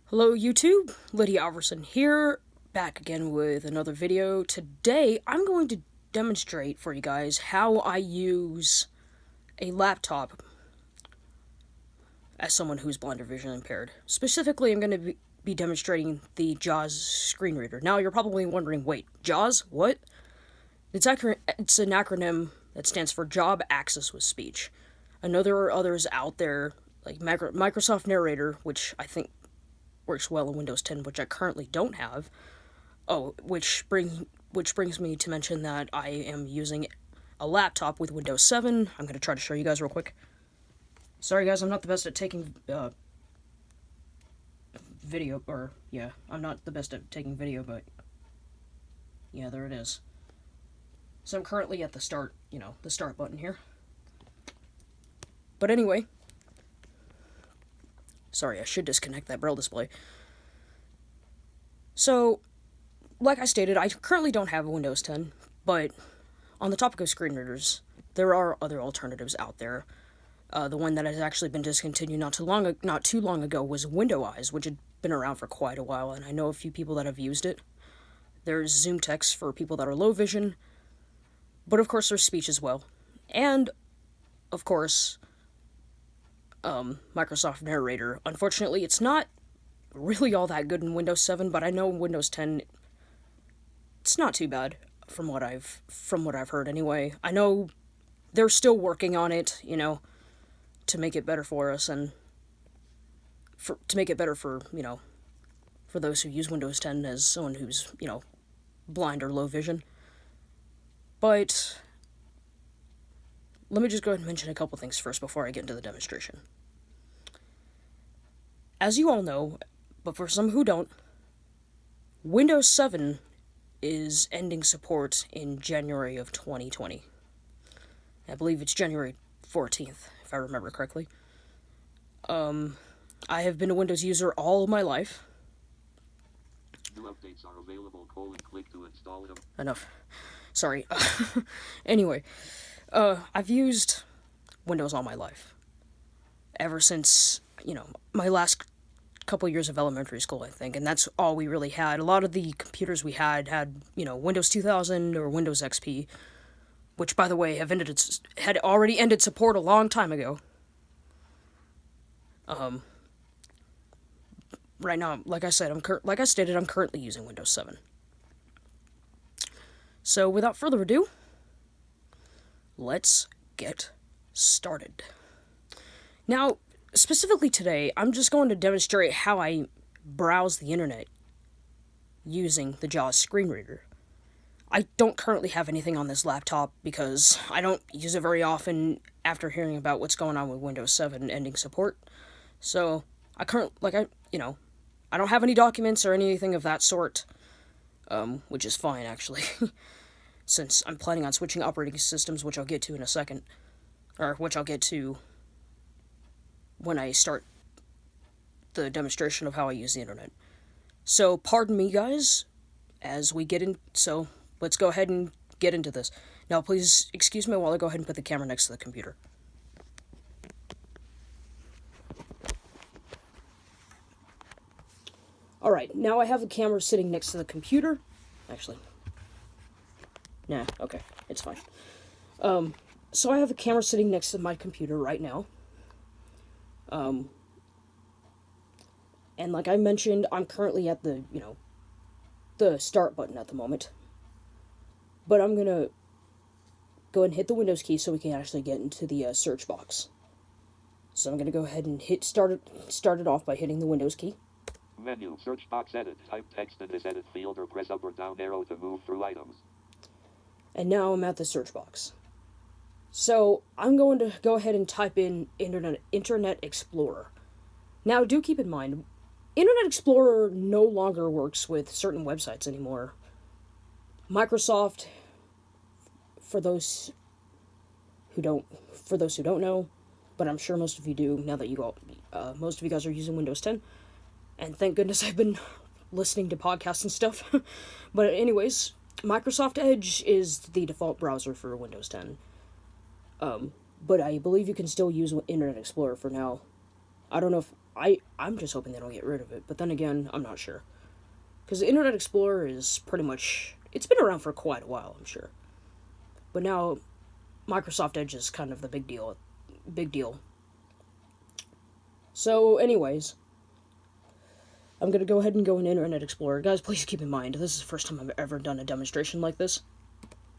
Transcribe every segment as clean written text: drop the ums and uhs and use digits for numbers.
Hello YouTube, Lydia Alverson here, back again with another video. Today I'm going to demonstrate for you guys how I use a laptop as someone who's blind or vision impaired. Specifically, I'm going to be demonstrating the JAWS screen reader. Now you're probably wondering, wait, JAWS? What? It's an acronym that stands for Job Access with Speech. I know there are others out there, like Microsoft Narrator, which I think works well in Windows 10, which I currently don't have. Oh, which brings me to mention that I am using a laptop with Windows 7. I'm going to try to show you guys real quick. Sorry guys, I'm not the best at taking video, I'm not the best at taking video, but yeah, there it is. So I'm currently at the start button here. But anyway, sorry, I should disconnect that Braille display. So, like I stated, I currently don't have a Windows 10, but on the topic of screen readers, there are other alternatives out there. The one that has actually been discontinued not too long ago was WindowEyes, which had been around for quite a while, and I know a few people that have used it. There's ZoomText for people that are low vision, but of course there's speech as well. And, of course, Microsoft Narrator. Unfortunately, it's not really all that good in Windows 7, but I know Windows 10, it's not too bad from what I've heard anyway. I know they're still working on it, to make it better for us and to make it better for those who use Windows 10 as someone who's, blind or low vision. But let me just go ahead and mention a couple things first before I get into the demonstration. As you all know, but for some who don't, Windows 7 is ending support in January of 2020. I believe it's January 14th, if I remember correctly. I have been a Windows user all my life. New updates are available. Click to install them. Enough. Sorry. Anyway, I've used Windows all my life. Ever since, my last couple years of elementary school, I think, and that's all we really had. A lot of the computers we had, Windows 2000 or Windows XP, which, by the way, had already ended support a long time ago. Right now, like I said, I'm currently using Windows 7. So, without further ado, let's get started. Now, specifically today, I'm just going to demonstrate how I browse the internet using the JAWS screen reader. I don't currently have anything on this laptop because I don't use it very often after hearing about what's going on with Windows 7 ending support. So, I don't have any documents or anything of that sort, which is fine, actually, since I'm planning on switching operating systems, which I'll get to in a second, or which I'll get to when I start the demonstration of how I use the internet. So, pardon me, guys, as we get in, so let's go ahead and get into this. Now, please excuse me while I go ahead and put the camera next to the computer. Alright, now I have the camera sitting next to the computer. Actually, nah, okay, it's fine. So I have the camera sitting next to my computer right now. And like I mentioned, I'm currently at the start button at the moment. But I'm gonna go ahead and hit the Windows key so we can actually get into the search box. So I'm gonna go ahead and start it off by hitting the Windows key. Menu, search box, edit. Type text in this edit field or press up or down arrow to move through items. And now I'm at the search box. So I'm going to go ahead and type in Internet Explorer. Now do keep in mind, Internet Explorer no longer works with certain websites anymore. Microsoft, for those who don't know, but I'm sure most of you do now that most of you guys are using Windows 10. And thank goodness I've been listening to podcasts and stuff. But anyways, Microsoft Edge is the default browser for Windows 10. But I believe you can still use Internet Explorer for now. I don't know if I'm just hoping they don't get rid of it. But then again, I'm not sure. Because the Internet Explorer is pretty much... It's been around for quite a while, I'm sure. But now, Microsoft Edge is kind of the big deal. Big deal. So, anyways, I'm going to go ahead and go in Internet Explorer. Guys, please keep in mind, this is the first time I've ever done a demonstration like this.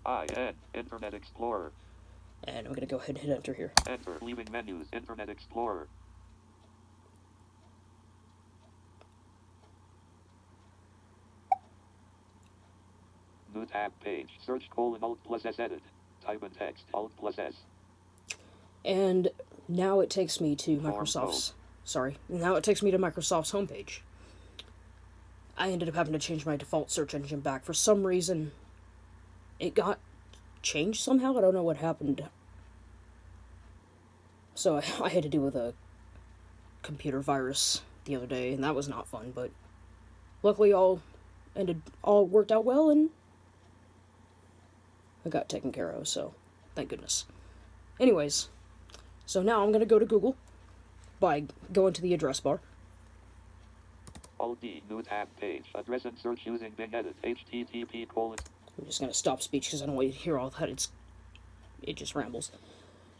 Internet Explorer. And I'm going to go ahead and hit enter here. Enter. Leaving menus. Internet Explorer. New tab page. Search Alt plus S edit. Type in text. Alt plus S. And now it takes me to Microsoft's... Sorry. Now it takes me to Microsoft's homepage. I ended up having to change my default search engine back. For some reason, it got changed somehow. I don't know what happened. So I had to deal with a computer virus the other day, and that was not fun, but luckily all worked out well, and I got taken care of, so thank goodness. Anyways, so now I'm going to go to Google by going to the address bar. Alt-D, new tab page. Address and search using Bing Edit. HTTP:// I'm just going to stop speech because I don't want you to hear all that. It just rambles.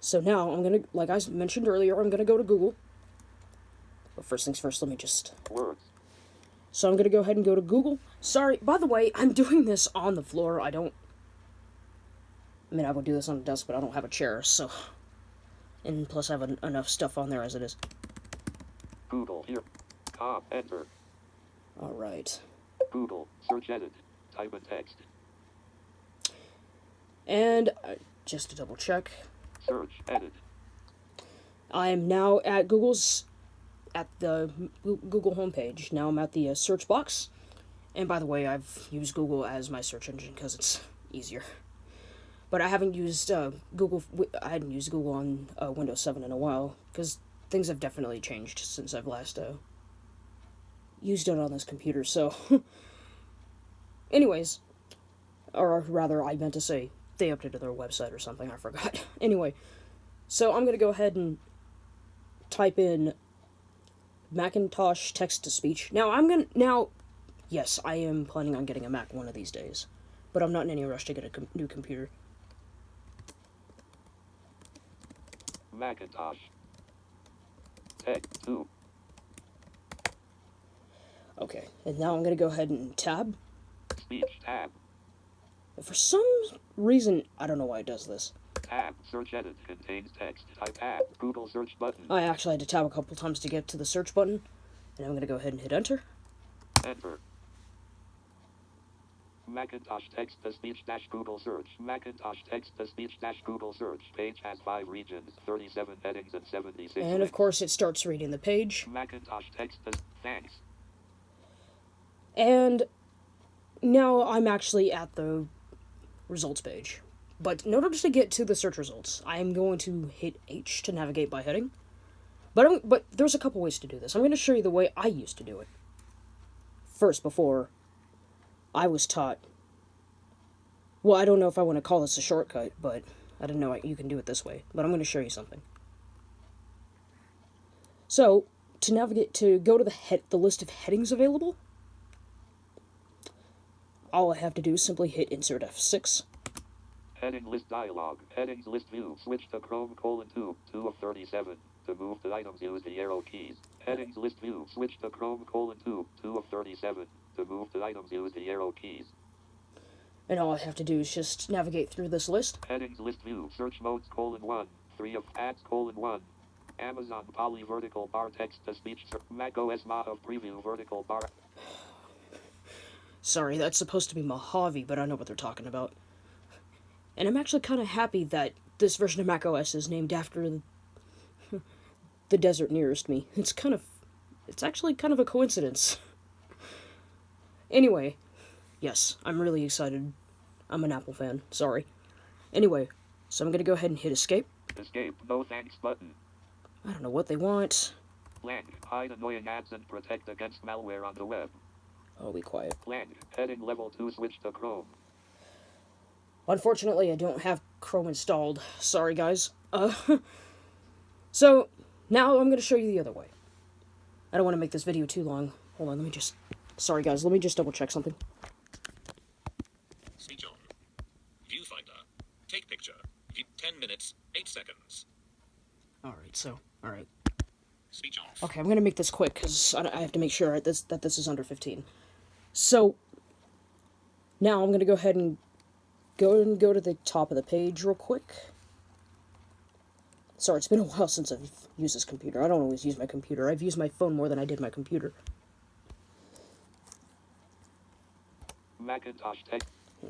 So now I'm going to, like I mentioned earlier, I'm going to go to Google. But first things first, let me just... Words. So I'm going to go ahead and go to Google. Sorry, by the way, I'm doing this on the floor. I mean, I would do this on a desk, but I don't have a chair, so... And plus I have enough stuff on there as it is. Google, here. Enter. Alright. Google, search edit. Type in text. And, just to double check... Search, edit. I'm now at the Google homepage. Now I'm at the search box. And by the way, I've used Google as my search engine because it's easier. But I haven't used Google. I hadn't used Google on Windows 7 in a while because things have definitely changed since I've last used it on this computer. So, anyways, or rather, I meant to say they updated their website or something. I forgot. Anyway, so I'm gonna go ahead and type in Macintosh text-to-speech. Now, yes, I am planning on getting a Mac one of these days, but I'm not in any rush to get a new computer. Macintosh. Tech 2. Okay, and now I'm going to go ahead and tab. Speech tab. For some reason, I don't know why it does this. Tab. Search edit. Contains text. Type tab. Google search button. I actually had to tab a couple times to get to the search button. And I'm going to go ahead and hit enter. Enter. Macintosh text-to-speech Google search. Macintosh text-to-speech Google search. Page has 5 regions, 37 headings, and 76 And of course it starts reading the page. Macintosh thanks. And now I'm actually at the results page. But in order to get to the search results, I am going to hit H to navigate by heading. But there's a couple ways to do this. I'm going to show you the way I used to do it. First, before I was taught... Well, I don't know if I want to call this a shortcut, but I didn't know you can do it this way. But I'm going to show you something. So, to go to the list of headings available, all I have to do is simply hit Insert F6. Heading list dialog. Headings list view. Switch to Chrome: 2 of 37. To move the items, use the arrow keys. Headings list view. Switch to Chrome: 2 of 37. To move the items, use the arrow keys. And all I have to do is just navigate through this list. Headings list view. Search modes: 1. 3 of ads: 1. Amazon Poly vertical bar text-to-speech. Mac OS Mojave preview vertical bar. Sorry, that's supposed to be Mojave, but I know what they're talking about. And I'm actually kind of happy that this version of macOS is named after the desert nearest me. It's actually kind of a coincidence. Anyway, yes, I'm really excited. I'm an Apple fan, sorry. Anyway, so I'm gonna go ahead and hit escape. Escape, no thanks button. I don't know what they want. Blank, hide annoying ads and protect against malware on the web. Oh, be quiet. Blank, heading level 2, switch to Chrome. Unfortunately, I don't have Chrome installed. Sorry, guys. So, now I'm going to show you the other way. I don't want to make this video too long. Hold on, let me just... Sorry, guys, let me just double-check something. Speech on. Viewfinder. Take picture. 10 minutes, 8 seconds. Alright. Speech off. Okay, I'm gonna make this quick, because I have to make sure that this is under 15. So, now I'm gonna go ahead and go to the top of the page real quick. Sorry, it's been a while since I've used this computer. I don't always use my computer. I've used my phone more than I did my computer. Macintosh text.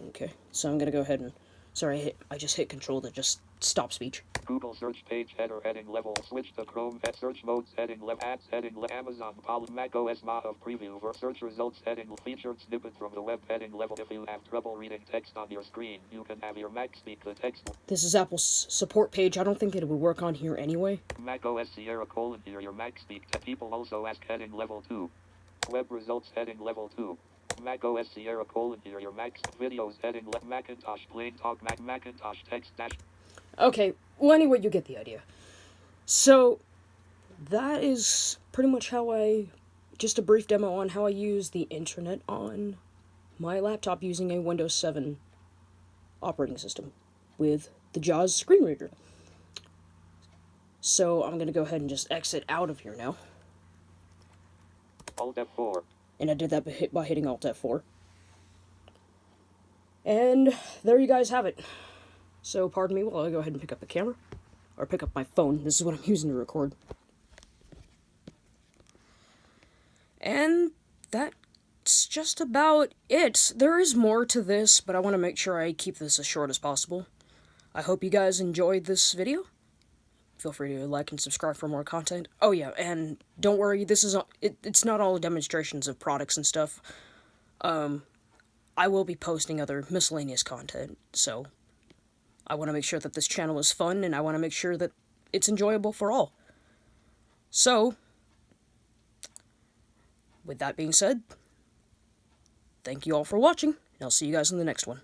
Okay, so I'm gonna go ahead and... Sorry, I just hit Control to just stop speech. Google search page header heading level. Switch to Chrome head search modes heading left ads heading left Amazon Poly Mac OS Mojave preview for search results heading featured snippet from the web heading level. If you have trouble reading text on your screen, you can have your Mac speak the text. This is Apple's support page. I don't think it would work on here anyway. Mac OS Sierra : hear your Mac speak. People also ask heading level 2. Web results heading level 2. Mac OS Sierra : hear your Mac videos heading left Macintosh plain talk Macintosh text dash. Okay, well anyway, you get the idea. So, that is pretty much just a brief demo on how I use the internet on my laptop using a Windows 7 operating system with the JAWS screen reader. So, I'm going to go ahead and just exit out of here now. Alt F4. And I did that by hitting Alt F4. And there you guys have it. So, pardon me while I go ahead and pick up the camera. Or pick up my phone. This is what I'm using to record. And that's just about it. There is more to this, but I want to make sure I keep this as short as possible. I hope you guys enjoyed this video. Feel free to like and subscribe for more content. Oh yeah, and don't worry, it's not all demonstrations of products and stuff. I will be posting other miscellaneous content, so I want to make sure that this channel is fun, and I want to make sure that it's enjoyable for all. So, with that being said, thank you all for watching, and I'll see you guys in the next one.